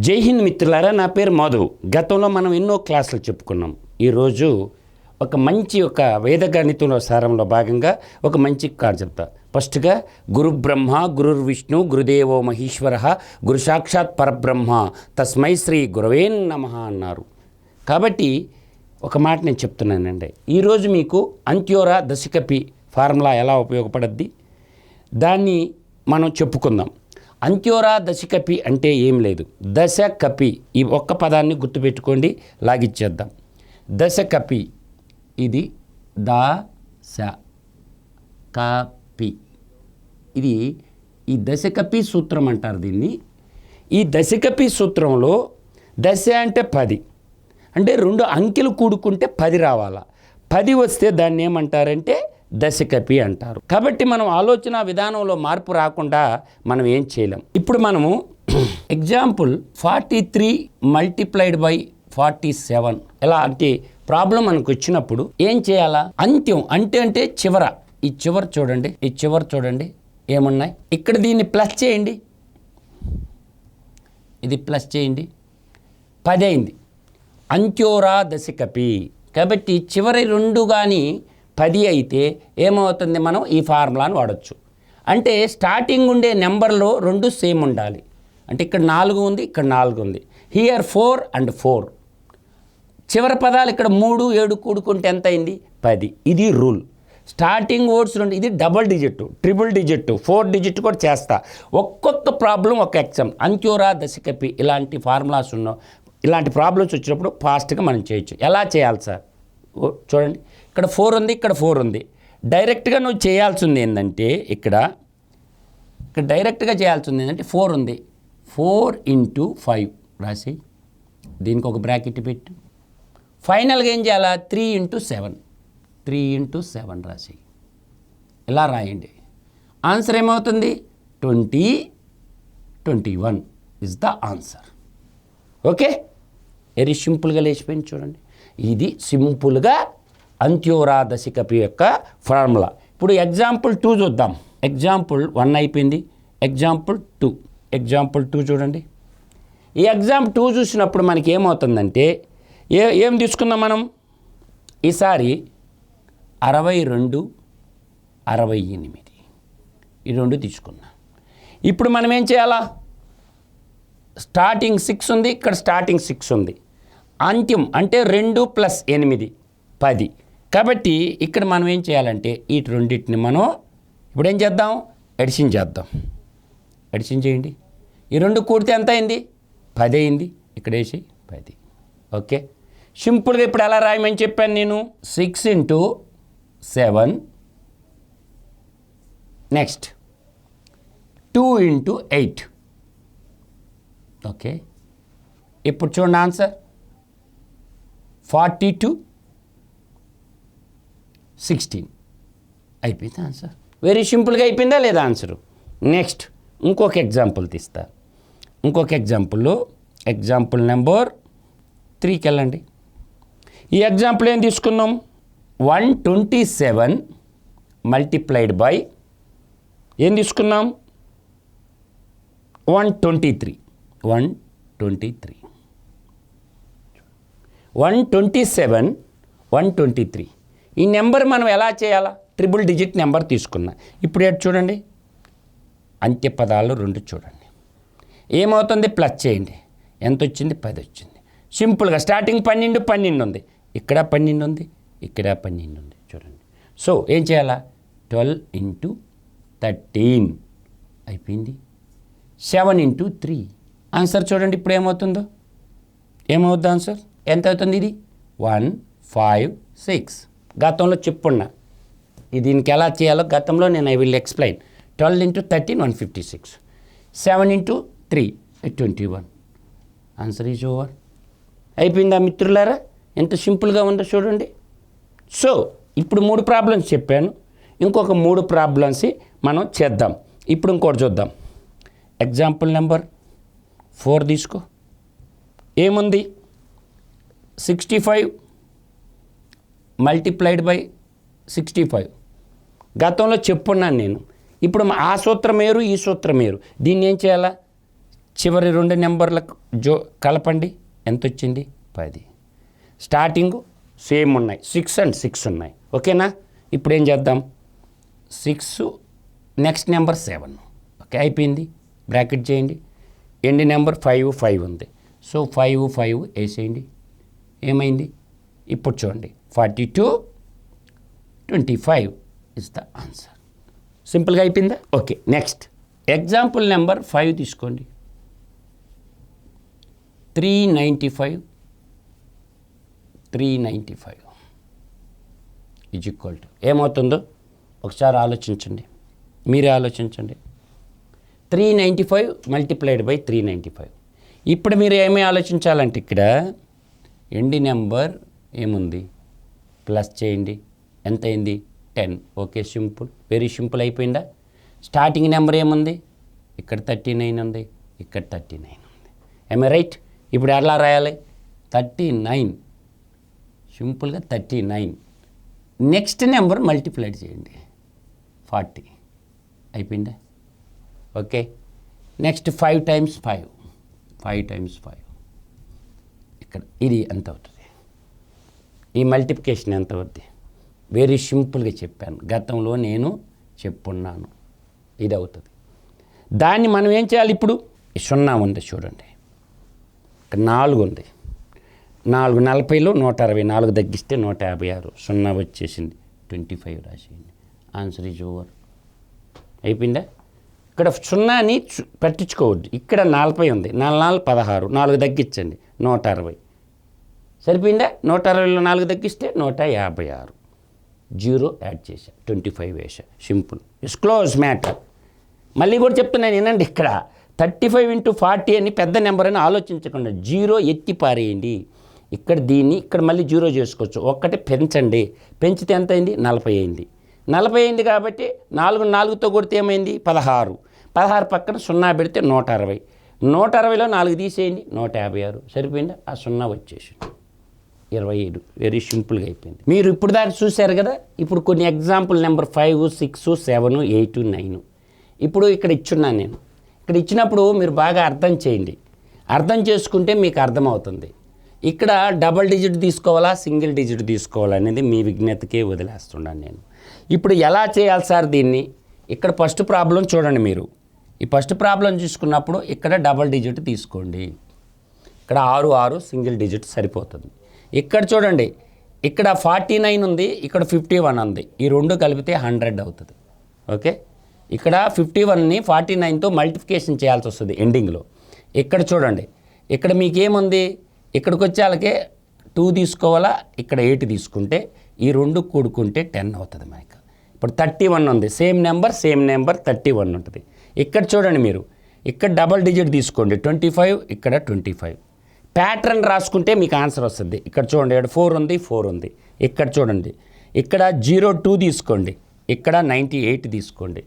జై హింద్ మిత్రులారా, నా పేరు మధు. గతంలో మనం ఎన్నో క్లాసులు చెప్పుకున్నాం. ఈరోజు ఒక మంచి వేద గణితంలో సారంలో భాగంగా ఒక మంచి కార్డు చెప్తా. ఫస్ట్గా గురు బ్రహ్మ గురుర్ విష్ణు గురుదేవో మహేశ్వర గురు సాక్షాత్ పరబ్రహ్మ తస్మై శ్రీ గురవే నమః అన్నారు. కాబట్టి ఒక మాట నేను చెప్తున్నానండి. ఈరోజు మీకు అంత్యోరా దశకపి ఫార్ములా ఎలా ఉపయోగపడద్ది దాన్ని మనం చెప్పుకుందాం. అంత్యోరా దశకపి అంటే ఏం లేదు, దశ కపి. ఈ ఒక్క పదాన్ని గుర్తుపెట్టుకోండి, లాగిచ్చేద్దాం. దశ కపి, ఇది దశ కపి, ఇది ఈ దశకపి సూత్రం అంటారు దీన్ని. ఈ దశకపి సూత్రంలో దశ అంటే 10, అంటే 2 అంకెలు కూడుకుంటే 10 రావాలా. 10 వస్తే దాన్ని ఏమంటారంటే దశకపి అంటారు. కాబట్టి మనం ఆలోచన విధానంలో మార్పు రాకుండా మనం ఏం చేయలేం. ఇప్పుడు మనము ఎగ్జాంపుల్ 43 మల్టిప్లైడ్ బై 47 ఎలా అంటే ప్రాబ్లం మనకు వచ్చినప్పుడు ఏం చేయాలా? అంత్యం అంటే చివర, ఈ చివర చూడండి, ఈ చివర చూడండి ఏమున్నాయి. ఇక్కడ దీన్ని ప్లస్ చేయండి, ఇది ప్లస్ చేయండి, 10 అయింది. అంత్యోరా దశకపి. కాబట్టి చివరి 2 కానీ 10 అయితే ఏమవుతుంది, మనం ఈ ఫార్ములాను వాడచ్చు. అంటే స్టార్టింగ్ ఉండే నెంబర్లో 2 సేమ్ ఉండాలి. అంటే ఇక్కడ 4 ఉంది, ఇక్కడ 4 ఉంది. Here 4 and 4. చివరి పదాలు ఇక్కడ 3, 7 కూడుకుంటే ఎంత అయింది? 10. ఇది రూల్. స్టార్టింగ్ వర్డ్స్ 2, ఇది double digit, triple digit, 4 digit కూడా చేస్తా. ఒక్కొక్క ప్రాబ్లం ఒక ఎగ్జామ్. అంత్యోరా దశకపి ఇలాంటి ఫార్ములాస్ ఉన్న ఇలాంటి ప్రాబ్లమ్స్ వచ్చినప్పుడు ఫాస్ట్గా మనం చేయొచ్చు. ఎలా చేయాలి సార్? చూడండి, ఇక్కడ 4 ఉంది, ఇక్కడ 4 ఉంది. డైరెక్ట్గా నువ్వు చేయాల్సింది ఏంటంటే ఇక్కడ డైరెక్ట్గా చేయాల్సింది ఏంటంటే 4 ఉంది, 4 × 5 రాసి దీనికి ఒక బ్రాకెట్ పెట్టు. ఫైనల్గా ఏం చేయాలా? 3 × 7, 3 × 7 రాసి ఇలా రాయండి. ఆన్సర్ ఏమవుతుంది? 20, 21 is the answer. Okay, very సింపుల్గా లేచిపోయింది చూడండి. ఇది సింపుల్గా అంత్యోరా దశకపి యొక్క ఫార్ములా. ఇప్పుడు ఎగ్జాంపుల్ 2 చూద్దాం. ఎగ్జాంపుల్ 1 అయిపోయింది, ఎగ్జాంపుల్ 2. ఎగ్జాంపుల్ 2 చూడండి. ఈ ఎగ్జాంపుల్ 2 చూసినప్పుడు మనకి ఏమవుతుందంటే ఏం తీసుకుందాం మనం ఈసారి? 62, 68 ఈ 2 తీసుకున్నాం. ఇప్పుడు మనం ఏం చేయాలా? స్టార్టింగ్ 6 ఉంది, ఇక్కడ స్టార్టింగ్ 6 ఉంది. అంత్యం అంటే 2 + 8 10. కాబట్టి ఇక్కడ మనం ఏం చేయాలంటే ఈ రెండింటిని మనం ఇప్పుడు ఏం చేద్దాం? ఎడిషన్ చేద్దాం. ఎడిషన్ చేయండి. ఈ 2 కూడితే ఎంత అయింది? 10 అయింది. ఇక్కడ వేసి 10. ఓకే, సింపుల్గా ఇప్పుడు ఎలా రాయమని చెప్పాను నేను? 6 × 7, నెక్స్ట్ 2 × 8. ఓకే, ఇప్పుడు చూడండి ఆన్సర్ 42, 16 అయిపోయింది ఆన్సర్. వెరీ సింపుల్గా అయిపోయిందా లేదా ఆన్సరు? నెక్స్ట్ ఇంకొక ఎగ్జాంపుల్ తీస్తా. ఇంకొక ఎగ్జాంపుల్లో ఎగ్జాంపుల్ నెంబర్ 3కి వెళ్ళండి. ఈ ఎగ్జాంపుల్ ఏం తీసుకున్నాం? 127 మల్టిప్లైడ్ బై ఏం తీసుకున్నాం? 123. 127, 123 ఈ నెంబర్ మనం ఎలా చేయాలా? ట్రిపుల్ డిజిట్ నెంబర్ తీసుకున్నా. ఇప్పుడు ఏంటి చూడండి, అంత్య పదాలు 2 చూడండి. ఏమవుతుంది? ప్లస్ చేయండి. ఎంత వచ్చింది? 10 వచ్చింది. సింపుల్గా స్టార్టింగ్ 12, 12 ఉంది, ఇక్కడ 12 ఉంది, ఇక్కడ 12 ఉంది చూడండి. సో ఏం చేయాలా? 12 × 13 అయిపోయింది. 7 × 3 ఆన్సర్ చూడండి. ఇప్పుడు ఏమవుతుందో? ఏమవుద్ది ఆన్సర్? ఎంత అవుతుంది? ఇది 156. గతంలో చెప్పున్నా దీనికి ఎలా చేయాలో గతంలో నేను I will explain. 12 × 13 156, 7 × 3 21. Answer is over. అయిపోయిందా మిత్రులారా? ఎంత సింపుల్గా ఉందో చూడండి. సో ఇప్పుడు 3 ప్రాబ్లమ్స్ చెప్పాను, ఇంకొక 3 ప్రాబ్లమ్స్ మనం చేద్దాం. ఇప్పుడు ఇంకోటి చూద్దాం. ఎగ్జాంపుల్ నెంబర్ 4 తీసుకో. ఏముంది? 65 మల్టిప్లైడ్ బై 65 గతంలో చెప్పున్నాను నేను. ఇప్పుడు ఆ సూత్రం వేరు, ఈ సూత్రం వేరు. దీన్ని ఏం చేయాలా? చివరి 2 నెంబర్లకు కలపండి. ఎంత వచ్చింది? 10. స్టార్టింగ్ సేమ్ ఉన్నాయి, 6 and 6 ఉన్నాయి. ఓకేనా? ఇప్పుడు ఏం చేద్దాం? 6 నెక్స్ట్ నెంబర్ 7. ఓకే, అయిపోయింది. బ్రాకెట్ చేయండి. ఎండ్ నెంబర్ 5 ఉంది. సో 5 వేసేయండి. ఏమైంది? ఇప్పుడు చూడండి, 42, 25 ఇస్ ద ఆన్సర్. సింపుల్గా అయిపోయిందా? ఓకే, నెక్స్ట్ ఎగ్జాంపుల్ నెంబర్ 5 తీసుకోండి. 395 ఈజ్ ఈక్వల్ టు ఏమవుతుందో ఒకసారి ఆలోచించండి. మీరే ఆలోచించండి. 395 మల్టిప్లైడ్ బై 395. ఇప్పుడు మీరు ఏమీ ఆలోచించాలంటే ఇక్కడ ఎండ్ నెంబర్ ఏముంది? ప్లస్ చేయండి. ఎంత అయింది? 10. ఓకే, సింపుల్, వెరీ సింపుల్ అయిపోయిందా? స్టార్టింగ్ నెంబర్ ఏముంది? ఇక్కడ 39 ఉంది, ఇక్కడ 39 ఉంది. ఏమే రైట్? ఇప్పుడు ఎలా రాయాలి? 39, సింపుల్గా 39. నెక్స్ట్ నెంబర్ మల్టిప్లైడ్ చేయండి, 40. అయిపోయిందా? Okay, next 5 times 5, 5 times 5. ఇక్కడ ఇది ఎంత అవుతుంది? ఈ మల్టిప్లికేషన్ ఎంత అవుతుంది? వెరీ సింపుల్గా చెప్పాను, గతంలో నేను చెప్పున్నాను. ఇది అవుతుంది. దాన్ని మనం ఏం చేయాలి? ఇప్పుడు 0 ఉంది చూడండి, ఇక్కడ 4 ఉంది. 4 40లో 160, 4 తగ్గిస్తే 156. 0 వచ్చేసింది, 25 రాసేయండి. Answer is over. అయిపోయిందా? ఇక్కడ 0ని పట్టించుకోవద్దు. ఇక్కడ 40 ఉంది, 4 16, 4 తగ్గించండి, 160. సరిపోయిందా? 160లో 4 తగ్గిస్తే 156. 0 యాడ్ చేశా, 25 వేసా. Simple, it's close matter. మళ్ళీ కూడా చెప్తున్నాను వినండి. ఇక్కడ 35 into 40 అని పెద్ద నెంబర్ అని ఆలోచించకుండా 0 ఎత్తి పారేయండి. ఇక్కడ దీన్ని ఇక్కడ మళ్ళీ 0 చేసుకోవచ్చు. ఒక్కటి పెంచండి, పెంచితే ఎంత అయింది? 40 అయింది. 40 అయింది కాబట్టి 4తో కొడితే ఏమైంది? 16. 16 పక్కన 0 పెడితే 160. 160లో 4 తీసేయండి, 156. సరిపోయిందా? ఆ 0 వచ్చేసి 27. వెరీ సింపుల్గా అయిపోయింది. మీరు ఇప్పుడు దాకా చూశారు కదా. ఇప్పుడు కొన్ని ఎగ్జాంపుల్ నెంబర్ 5, 6, 7, 8, 9 ఇప్పుడు ఇక్కడ ఇచ్చున్నాను నేను. ఇక్కడ ఇచ్చినప్పుడు మీరు బాగా అర్థం చేయండి. అర్థం చేసుకుంటే మీకు అర్థమవుతుంది. ఇక్కడ డబల్ డిజిట్ తీసుకోవాలా, సింగిల్ డిజిట్ తీసుకోవాలా అనేది మీ విజ్ఞతకే వదిలేస్తున్నాను నేను. ఇప్పుడు ఎలా చేయాలి సార్ దీన్ని? ఇక్కడ ఫస్ట్ ప్రాబ్లం చూడండి. మీరు ఈ ఫస్ట్ ప్రాబ్లం చూసుకున్నప్పుడు ఇక్కడ డబల్ డిజిట్ తీసుకోండి. ఇక్కడ 6 సింగిల్ డిజిట్ సరిపోతుంది. ఇక్కడ చూడండి, ఇక్కడ 49 ఉంది, ఇక్కడ 51 ఉంది. ఈ రెండు కలిపితే 100 అవుతుంది. ఓకే, ఇక్కడ 51ని 49తో మల్టిప్లికేషన్ చేయాల్సి వస్తుంది ఎండింగ్లో. ఇక్కడ చూడండి, ఇక్కడ మీకేముంది? ఇక్కడికి వచ్చేళ్ళకే 2 తీసుకోవాలా, ఇక్కడ 8 తీసుకుంటే ఈ రెండు కూడుకుంటే 10 అవుతుంది మనకి. ఇప్పుడు 31 ఉంది, సేమ్ నెంబర్ 31 ఉంటుంది. ఇక్కడ చూడండి, మీరు ఇక్కడ డబల్ డిజిట్ తీసుకోండి, 25, ఇక్కడ 25. ప్యాటర్న్ రాసుకుంటే మీకు ఆన్సర్ వస్తుంది. ఇక్కడ చూడండి, ఇక్కడ 4 ఉంది. ఇక్కడ చూడండి, ఇక్కడ 02 తీసుకోండి, ఇక్కడ 98 తీసుకోండి.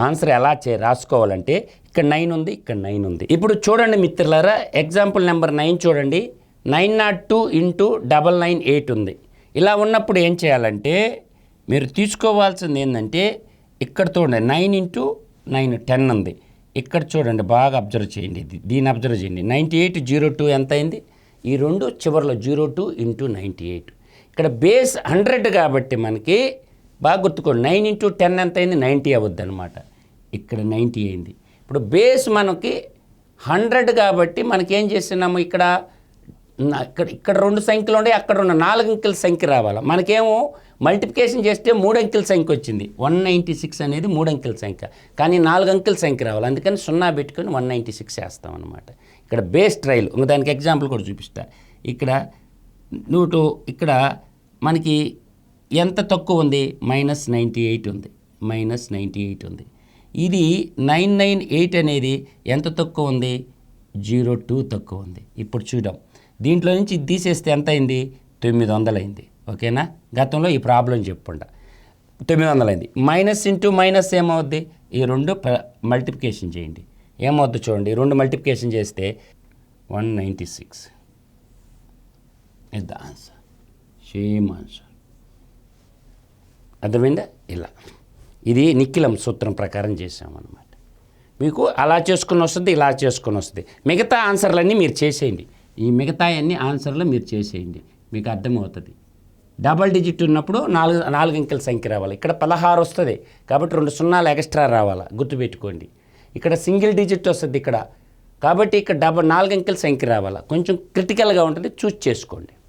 ఆన్సర్ ఎలా రాసుకోవాలంటే ఇక్కడ 9 ఉంది, ఇక్కడ 9 ఉంది. ఇప్పుడు చూడండి మిత్రులారా, ఎగ్జాంపుల్ నెంబర్ 9 చూడండి. 902 into 998 ఉంది. ఇలా ఉన్నప్పుడు ఏం చేయాలంటే మీరు తీసుకోవాల్సింది ఏంటంటే ఇక్కడ చూడండి, 9 into 9 10 ఉంది. ఇక్కడ చూడండి, బాగా అబ్జర్వ్ చేయండి, దీన్ని అబ్జర్వ్ చేయండి. 98, 02 ఎంత అయింది? ఈ రెండు చివరిలో 02 into 98. ఇక్కడ బేస్ 100 కాబట్టి మనకి బాగా గుర్తుకోండి, 9 into 10 ఎంత అయింది? 90 అవద్దు అనమాట. ఇక్కడ 90 అయింది. ఇప్పుడు బేస్ మనకి 100 కాబట్టి మనకి ఏం చేస్తున్నాము? ఇక్కడ 2 సంఖ్యలు ఉండే, అక్కడ ఉన్న 4 అంకెల సంఖ్య రావాలి. మనకేమో మల్టిప్లికేషన్ చేస్తే 3 అంకెల సంఖ్య వచ్చింది. 196 అనేది 3 అంకెల సంఖ్య, కానీ 4 అంకెల సంఖ్య రావాలి. అందుకని 0 పెట్టుకొని 196 వేస్తాం అనమాట. ఇక్కడ బేస్ ట్రైల్ దానికి ఎగ్జాంపుల్ కూడా చూపిస్తా. ఇక్కడ ఇక్కడ మనకి ఎంత తక్కువ ఉంది? -98 ఉంది, -98 ఉంది. ఇది 998 అనేది ఎంత తక్కువ ఉంది? 02 తక్కువ ఉంది. ఇప్పుడు చూద్దాం, దీంట్లో నుంచి ఇది తీసేస్తే ఎంత అయింది? 900 అయింది. ఓకేనా? గతంలో ఈ ప్రాబ్లం చెప్పుండ 900 అయింది. మైనస్ ఇంటూ మైనస్ ఏమవుద్ది? ఈ రెండు మల్టిప్లికేషన్ చేయండి, ఏమవుద్ది చూడండి. 2 మల్టిప్లికేషన్ చేస్తే 196 is the answer. Same answer. అర్థమైందా? ఇలా ఇది నిఖిలం సూత్రం ప్రకారం చేసామన్నమాట. మీకు అలా చేసుకుని వస్తుంది, ఇలా చేసుకుని వస్తుంది. మిగతా ఆన్సర్లన్నీ మీరు చేసేయండి. ఈ మిగతా అన్ని ఆన్సర్లు మీరు చేసేయండి, మీకు అర్థమవుతుంది. డబల్ డిజిట్ ఉన్నప్పుడు నాలుగు అంకెల సంఖ్య రావాలి. ఇక్కడ 16 వస్తుంది కాబట్టి 2 సున్నాలు ఎక్స్ట్రా రావాలా, గుర్తుపెట్టుకోండి. ఇక్కడ సింగిల్ డిజిట్ వస్తుంది ఇక్కడ, కాబట్టి ఇక్కడ 4 అంకెల సంఖ్య రావాలా. కొంచెం క్రిటికల్గా ఉంటుంది, చూస్ చేసుకోండి.